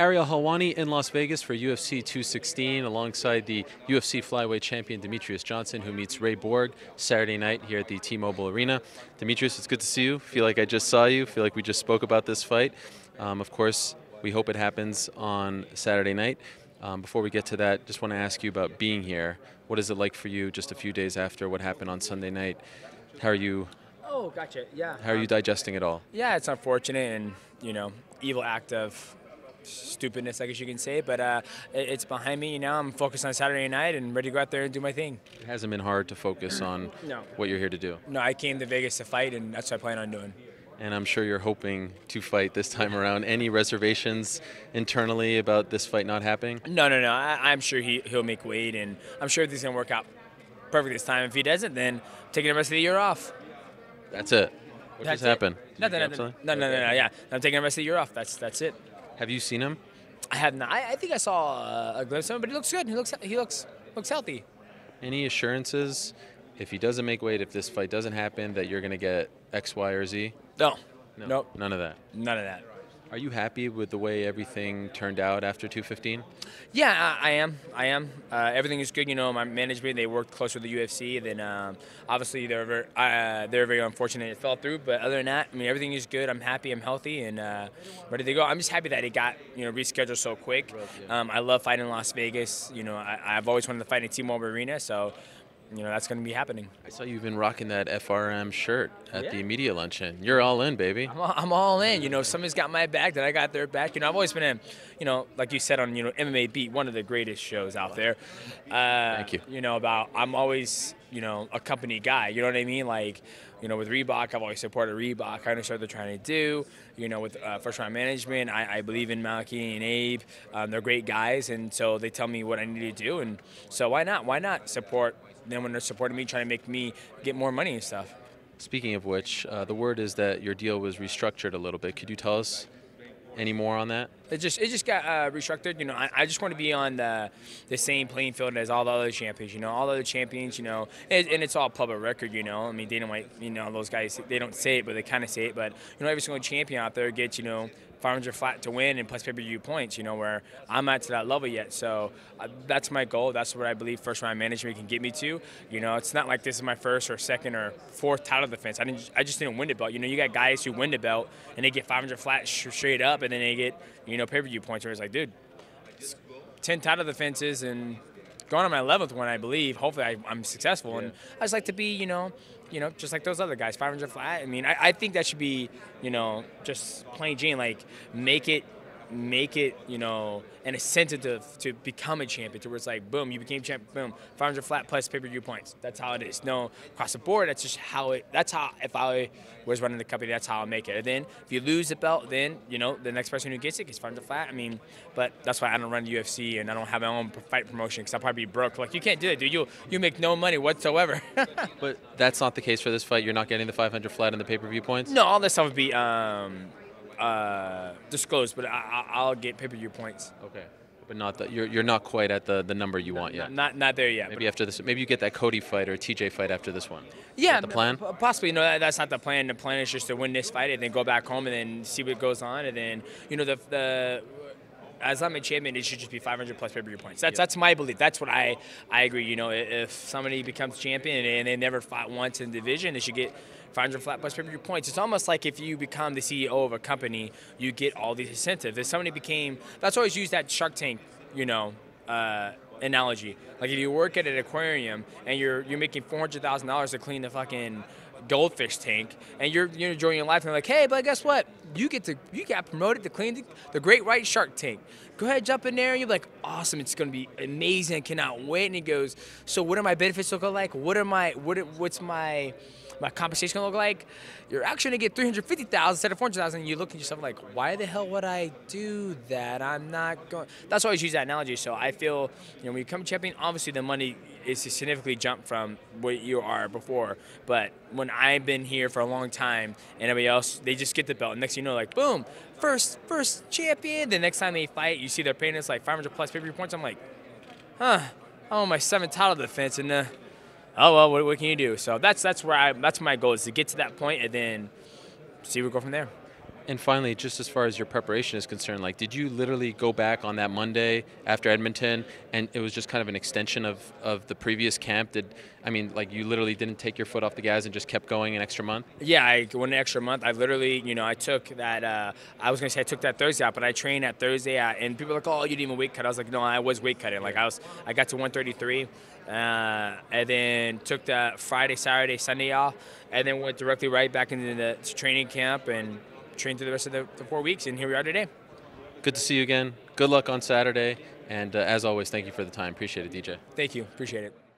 Ariel Helwani in Las Vegas for UFC 216 alongside the UFC flyweight champion Demetrious Johnson, who meets Ray Borg Saturday night here at the T-Mobile Arena. Demetrious, it's good to see you. Feel like I just saw you. Feel like we just spoke about this fight. Of course, we hope it happens on Saturday night. Before we get to that, just want to ask you about being here. What is it like for you just a few days after what happened on Sunday night? How are you? Oh, gotcha. Yeah. How are you digesting it all? Yeah, it's unfortunate and, evil act of stupidness, I guess you can say. But it's behind me. I'm focused on Saturday night and ready to go out there and do my thing. It hasn't been hard to focus on what you're here to do. No, I came to Vegas to fight, and that's what I plan on doing. And I'm sure you're hoping to fight this time around. Any reservations internally about this fight not happening? No. I'm sure he'll make weight, and I'm sure everything's going to work out perfect this time. If he doesn't, then I'm taking the rest of the year off. That's it. What just happened? Nothing. No. Yeah, I'm taking the rest of the year off. That's it. Have you seen him? I have not. I think I saw a glimpse of him, but he looks good. He looks healthy. Any assurances, if he doesn't make weight, if this fight doesn't happen, that you're going to get X, Y, or Z? No. Nope. None of that? None of that. Are you happy with the way everything turned out after 215? Yeah, I am. Everything is good. My management, they worked close with the UFC. Then obviously they're very unfortunate it fell through. But other than that, everything is good. I'm happy. I'm healthy and ready to go. I'm just happy that it got rescheduled so quick. I love fighting in Las Vegas. I've always wanted to fight in T-Mobile Arena. So that's going to be happening. I saw you've been rocking that FRM shirt at the media luncheon. You're all in, baby. I'm all in. If somebody's got my back, then I got their back. I've always been like you said on, MMA Beat, one of the greatest shows out there. Thank you. I'm always, a company guy. You know what I mean? Like, with Reebok, I've always supported Reebok. I understand what they're trying to do. With First Round Management, I believe in Malky and Abe. They're great guys, and so they tell me what I need to do. And so why not? Why not support them when they're supporting me, trying to make me get more money and stuff? Speaking of which, the word is that your deal was restructured a little bit. Could you tell us any more on that? It just got restructured. I just want to be on the same playing field as all the other champions. All the other champions. And it's all public record. Dana White. Those guys. They don't say it, but they kind of say it. But every single champion out there gets 500 flat to win and plus pay-per-view points, where I'm not to that level yet. So that's my goal. That's what I believe First Round Management can get me to. It's not like this is my first or second or fourth title defense. I just didn't win the belt. You got guys who win the belt and they get 500 flat straight up, and then they get, pay-per-view points where it's like, dude, 10 title defenses and going on my 11th one, I believe. Hopefully I'm successful. And I just like to be, just like those other guys, 500 flat. I think that should be, just plain Jane, like make it, an incentive to become a champion, to where it's like, boom, you became champion, boom, 500 flat plus pay-per-view points. That's how it is. No, across the board, that's just how if I was running the company, that's how I make it. And then if you lose the belt, then, the next person who gets it gets 500 flat. But that's why I don't run the UFC and I don't have my own fight promotion, because I'll probably be broke. Like, you can't do that, dude. You make no money whatsoever. But that's not the case for this fight? You're not getting the 500 flat and the pay-per-view points? No, all this stuff would be disclosed, but I'll get pay-per-view points. Okay, but not that you're not quite at the number you want yet. Not there yet. Maybe after this, maybe you get that Cody fight or TJ fight after this one. Yeah, is that the plan? Possibly. No, that's not the plan. The plan is just to win this fight and then go back home and then see what goes on, and then as I'm a champion, it should just be 500 plus pay-per-view points. That's my belief. That's what I agree. If somebody becomes champion and they never fought once in the division, they should get 500 flat plus pay-per-view points. It's almost like if you become the CEO of a company, you get all these incentives. If somebody that's always used that Shark Tank, analogy. Like if you work at an aquarium and you're making $400,000 to clean the fucking goldfish tank, and you're enjoying your life, and they're like, hey, but guess what? You got promoted to clean the great white shark tank. Go ahead, jump in there, and you're like, awesome, it's gonna be amazing, I cannot wait. And he goes, so what are my benefits look like? What's my compensation gonna look like? You're actually gonna get $350,000 instead of $400,000. And you look at yourself like, why the hell would I do that? I'm not going. That's why I always use that analogy. So I feel, when you become champion, obviously the money is to significantly jump from what you are before. But when I've been here for a long time and everybody else, they just get the belt. And next thing you know, like, boom, first champion. The next time they fight, you see they're paying us like 500 plus pay-per-view points. I'm like, I'm on my 7th title defense, and oh well, what can you do? So that's my goal, is to get to that point and then see where we go from there. And finally, just as far as your preparation is concerned, like, did you literally go back on that Monday after Edmonton, and it was just kind of an extension of the previous camp? Like, you literally didn't take your foot off the gas and just kept going an extra month? Yeah, I went an extra month. I literally, I took that. I was gonna say I took that Thursday out, but I trained that Thursday out, and people are like, "Oh, you didn't even weight cut." I was like, "No, I was weight cutting. Like I got to 133, and then took that Friday, Saturday, Sunday off, and then went directly right back into the training camp and trained through the rest of the 4 weeks, and here we are today. Good to see you again. Good luck on Saturday, and as always, thank you for the time. Appreciate it, DJ. Thank you. Appreciate it.